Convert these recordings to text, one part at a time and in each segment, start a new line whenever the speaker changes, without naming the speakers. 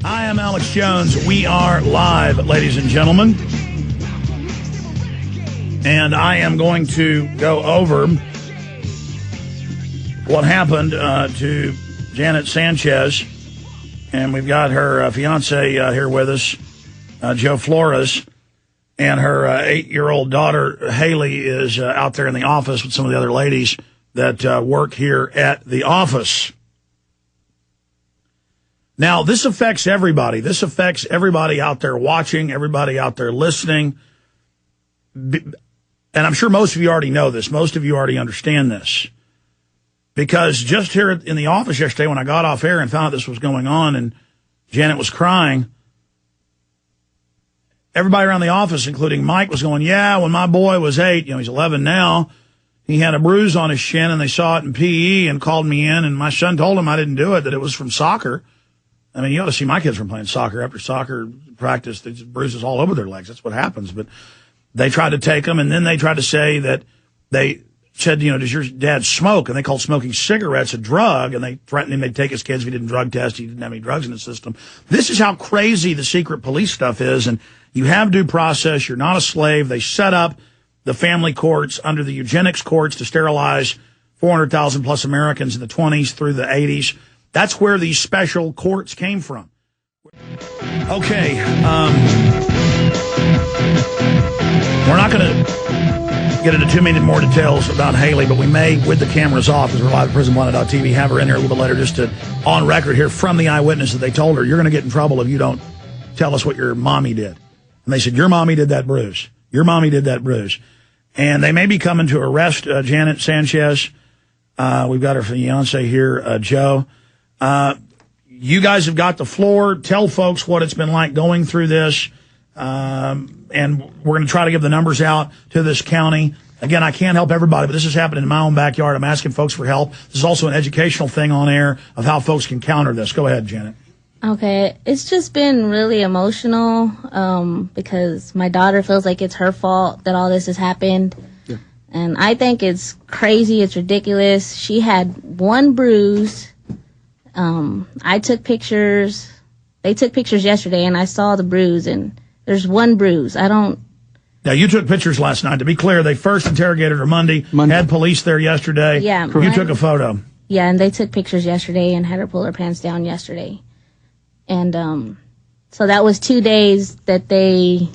I am Alex Jones. We are live, ladies and gentlemen. And I am going to go over what happened to Janette Sanchez. And we've got her fiance here with us, Joe Flores. And her 8-year-old daughter, Haley, is out there in the office with some of the other ladies that work here at the office. Now, this affects everybody. This affects everybody out there watching, everybody out there listening. And I'm sure most of you already know this. Most of you already understand this. Because just here in the office yesterday when I got off air and found out this was going on and Janet was crying, everybody around the office, including Mike, was going, yeah, when my boy was 8, he's 11 now, he had a bruise on his shin and they saw it in PE and called me in and my son told him I didn't do it, that it was from soccer. I mean, you ought to see my kids from playing soccer. After soccer practice, there's bruises all over their legs. That's what happens. But they tried to take them, and then they tried to say that they said, does your dad smoke? And they called smoking cigarettes a drug, and they threatened him they'd take his kids if he didn't drug test. He didn't have any drugs in his system. This is how crazy the secret police stuff is, and you have due process. You're not a slave. They set up the family courts under the eugenics courts to sterilize 400,000 plus Americans in the 20s through the 80s. That's where these special courts came from. Okay. We're not going to get into too many more details about Haley, but we may, with the cameras off, because we're live at prisonplanet.tv, have her in here a little bit later just to, on record here from the eyewitness that they told her, you're going to get in trouble if you don't tell us what your mommy did. And they said, your mommy did that bruise. Your mommy did that bruise. And they may be coming to arrest Janette Sanchez. We've got her fiance here, Joe. You guys have got the floor. Tell folks what it's been like going through this. And we're going to try to give the numbers out to this county. Again, I can't help everybody, but this is happening in my own backyard. I'm asking folks for help. This is also an educational thing on air of how folks can counter this. Go ahead, Janet.
Okay. It's just been really emotional, because my daughter feels like it's her fault that all this has happened. Yeah. And I think it's crazy. It's ridiculous. She had one bruise. I took pictures. They took pictures yesterday, and I saw the bruise, and there's one bruise. Now, you took pictures last night. To be clear, they first interrogated her Monday. Had police there yesterday. Yeah. You took a photo. Yeah, and they took pictures yesterday and had her pull her pants down yesterday. And so that was 2 days that they...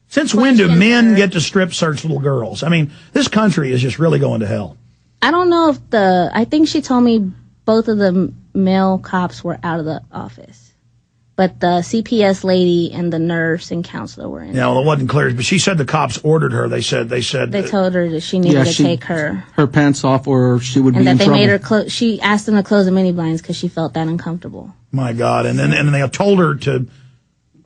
Since when do men get to strip search little girls? I mean, this country is just really going to hell.
I don't know if I think she told me both of the male cops were out of the office, but the CPS lady and the nurse and counselor were in.
Yeah, well, it wasn't clear, but she said the cops ordered her. They
told her that she needed to take her
pants off, or she would be in trouble. And that they made her she asked them to close the mini blinds because she felt that uncomfortable. My
God! And then they told her to.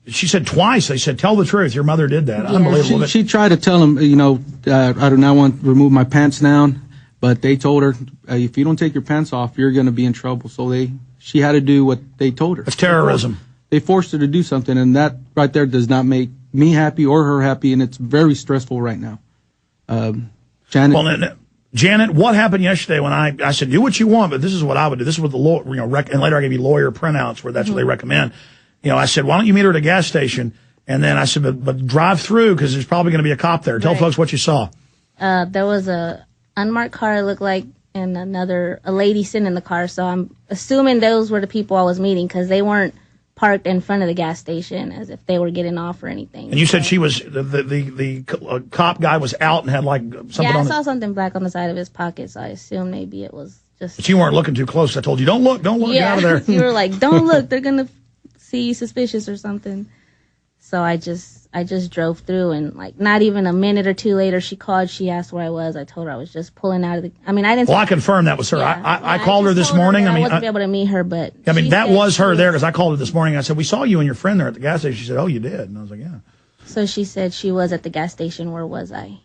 She said twice. They said, "Tell the truth. Your mother did that." Yeah. Unbelievable.
She tried to tell him, I do not want to remove my pants down. But they told her, if you don't take your pants off, you're going to be in trouble. So she had to do what they told her.
It's terrorism.
They forced her to do something, and that right there does not make me happy or her happy, and it's very stressful right now. Janet.
Well, Janet, what happened yesterday when I said, do what you want, but this is what I would do. This is what the law, and later I gave you lawyer printouts where that's what they recommend. I said, why don't you meet her at a gas station? And then I said, but drive through because there's probably going to be a cop there. Tell folks what you saw.
There was a unmarked car, it looked like, and a lady sitting in the car. So I'm assuming those were the people I was meeting because they weren't parked in front of the gas station as if they were getting off or anything.
And you said she was, the cop guy was out and had like something on.
Yeah, I saw something black on the side of his pocket, so I assumed maybe it was just.
But you weren't looking too close. I told you, don't look, get out of there.
You were like, don't look, they're going to see you suspicious or something. So I just drove through, and like not even a minute or two later, she called. She asked where I was. I told her I was just pulling out of the. I mean, I didn't.
Well, I confirmed that was her. Yeah, I called her this morning.
I wasn't able to meet her, but
I mean that was her there because I called her this morning. I said we saw you and your friend there at the gas station. She said, "Oh, you did," and I was like, "Yeah."
So she said she was at the gas station. Where was I?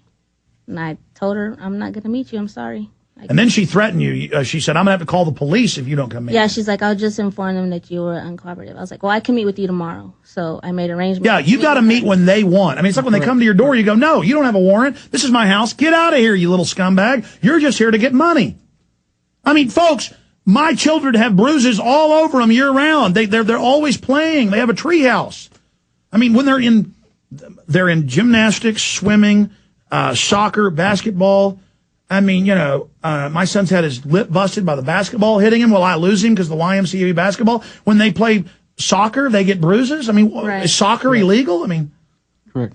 And I told her I'm not going to meet you. I'm sorry.
And then she threatened you. She said, I'm going to have to call the police if you don't come in.
Yeah, she's like, I'll just inform them that you were uncooperative. I was like, well, I can meet with you tomorrow. So I made arrangements.
Yeah, you got to meet when they want. I mean, it's like when they come to your door, you go, no, you don't have a warrant. This is my house. Get out of here, you little scumbag. You're just here to get money. I mean, folks, My children have bruises all over them year round. They're always playing. They have a tree house. I mean, when they're in gymnastics, swimming, soccer, basketball. I mean, my son's had his lip busted by the basketball hitting him while I lose him because the YMCA basketball. When they play soccer, they get bruises. I mean, is soccer illegal? I mean,
correct.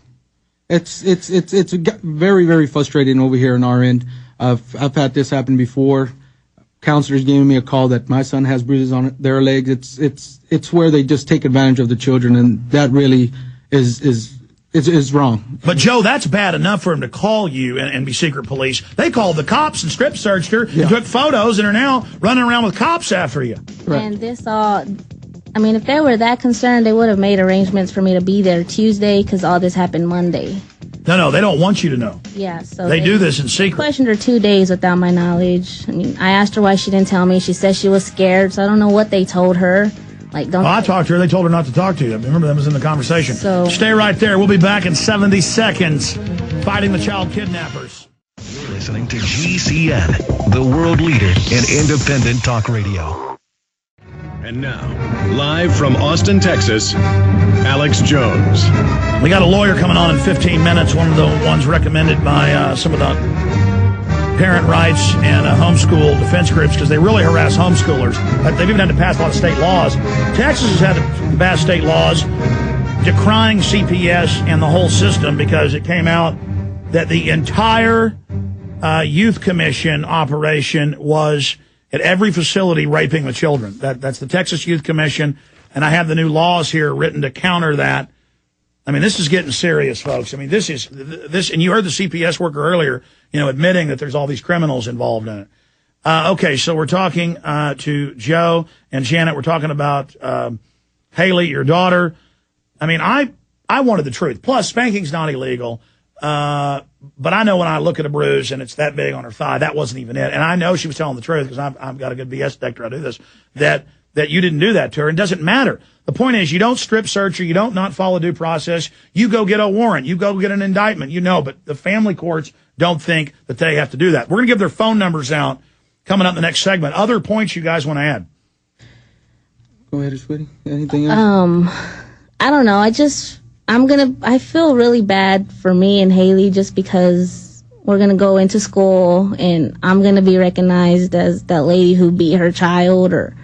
It's very, very frustrating over here on our end. I've had this happen before. Counselors giving me a call that my son has bruises on their legs. It's where they just take advantage of the children, and that really is wrong.
But Joe, that's bad enough for him to call you and be secret police. They called the cops and strip searched her, and took photos, and are now running around with cops after you.
Right.
And this all, I mean, if they were that concerned, they would have made arrangements for me to be there Tuesday because all this happened Monday.
No, they don't want you to know.
Yeah, so
they do this in secret.
Questioned her 2 days without my knowledge. I mean, I asked her why she didn't tell me. She said she was scared, so I don't know what they told her. Like, don't.
I talked to her. They told her not to talk to you. Remember, that was in the conversation.
So
stay right there. We'll be back in 70 seconds. Fighting the child kidnappers.
You're listening to GCN, the world leader in independent talk radio. And now, live from Austin, Texas, Alex Jones.
We got a lawyer coming on in 15 minutes, one of the ones recommended by some of the parent rights and homeschool defense groups because they really harass homeschoolers. They've even had to pass a lot of state laws. Texas has had to pass state laws decrying CPS and the whole system because it came out that the entire youth commission operation was at every facility raping the children. That's the Texas Youth Commission, and I have the new laws here written to counter that. I mean, this is getting serious, folks. I mean, this, and you heard the CPS worker earlier, admitting that there's all these criminals involved in it. Okay, so we're talking to Joe and Janet. We're talking about Haley, your daughter. I mean, I wanted the truth. Plus, spanking's not illegal. But I know when I look at a bruise and it's that big on her thigh, that wasn't even it. And I know she was telling the truth because I've got a good BS detector. I do this, that you didn't do that to her. It doesn't matter. The point is, you don't strip search her. You don't not follow due process. You go get a warrant. You go get an indictment. But the family courts don't think that they have to do that. We're going to give their phone numbers out coming up in the next segment. Other points you guys want to add?
Go ahead, sweetie. Anything else?
I don't know. I feel really bad for me and Haley just because we're going to go into school and I'm going to be recognized as that lady who beat her child or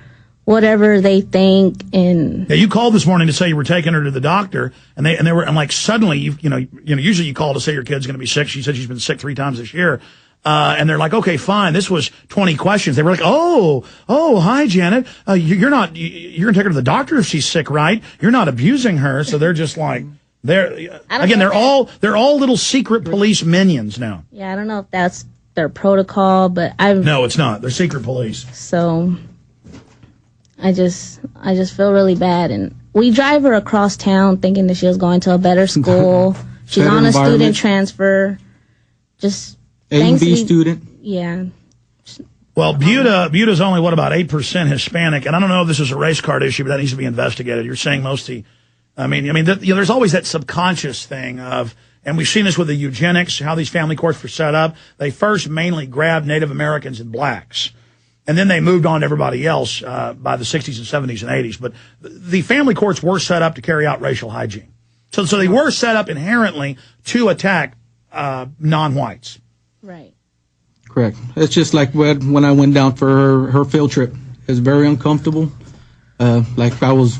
whatever they think. And
yeah, you called this morning to say you were taking her to the doctor and they were, I'm like, suddenly usually you call to say your kid's going to be sick. She said she's been sick 3 times this year. And they're like, okay, fine. This was 20 questions. They were like, oh, hi, Janet. You're going to take her to the doctor if she's sick, right? You're not abusing her. So they're just like, they're all little secret police minions now.
Yeah, I don't know if that's their protocol, but
No, it's not. They're secret police.
So I just feel really bad. And we drive her across town thinking that she was going to a better school. She's
better
on a student transfer. Just
A and B student.
Yeah.
Well, Buta's only, about 8% Hispanic, and I don't know if this is a race card issue, but that needs to be investigated. You're saying there's always that subconscious thing of, and we've seen this with the eugenics, how these family courts were set up. They first mainly grabbed Native Americans and blacks, and then they moved on to everybody else by the 60s and 70s and 80s. But the family courts were set up to carry out racial hygiene. So they were set up inherently to attack non-whites.
Right.
Correct. It's just like when I went down for her field trip. It was very uncomfortable. Like I was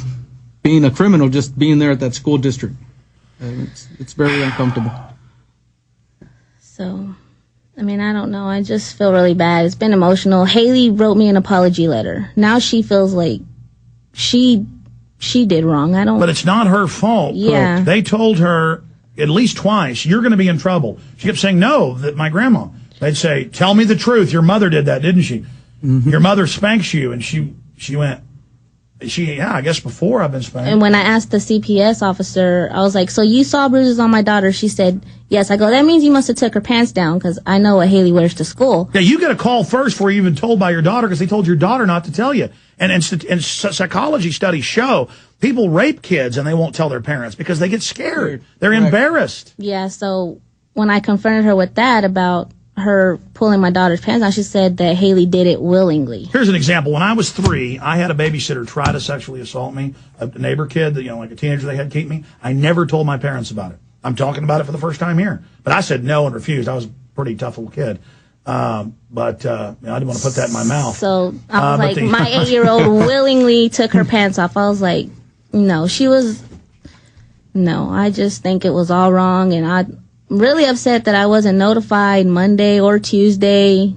being a criminal just being there at that school district. It's very uncomfortable.
So, I don't know. I just feel really bad. It's been emotional. Haley wrote me an apology letter. Now she feels like she did wrong.
But it's not her fault.
Yeah.
They told her at least twice, you're going to be in trouble. She kept saying, no, that my grandma. They'd say, tell me the truth. Your mother did that, didn't she? Mm-hmm. Your mother spanks you. And she went, I guess before I've been spanked.
And when I asked the CPS officer, I was like, so you saw bruises on my daughter? She said, yes. I go, that means you must have took her pants down because I know what Haley wears to school.
Yeah, you get a call first before you're even told by your daughter because they told your daughter not to tell you. And psychology studies show people rape kids and they won't tell their parents because they get scared. They're embarrassed.
Yeah, so when I confronted her with that about her pulling my daughter's pants down, she said that Haley did it willingly.
Here's an example. When I was 3, I had a babysitter try to sexually assault me, a neighbor kid, that, like a teenager they had keep me. I never told my parents about it. I'm talking about it for the first time here. But I said no and refused. I was a pretty tough little kid. I didn't want to put that in my mouth.
So I was my 8-year-old willingly took her pants off. I was like, no, I just think it was all wrong. And I'm really upset that I wasn't notified Monday or Tuesday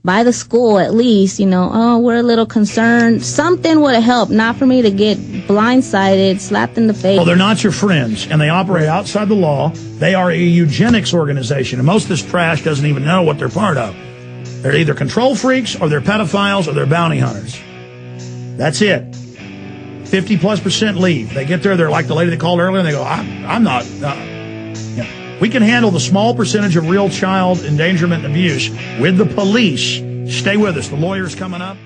by the school, at least, we're a little concerned. Something would have helped, not for me to get blindsided, slapped in the face.
Well, they're not your friends, and they operate outside the law. They are a eugenics organization, and most of this trash doesn't even know what they're part of. They're either control freaks, or they're pedophiles, or they're bounty hunters. That's it. 50+% leave. They get there, they're like the lady that called earlier, and they go, I'm not... We can handle the small percentage of real child endangerment and abuse with the police. Stay with us. The lawyer's coming up.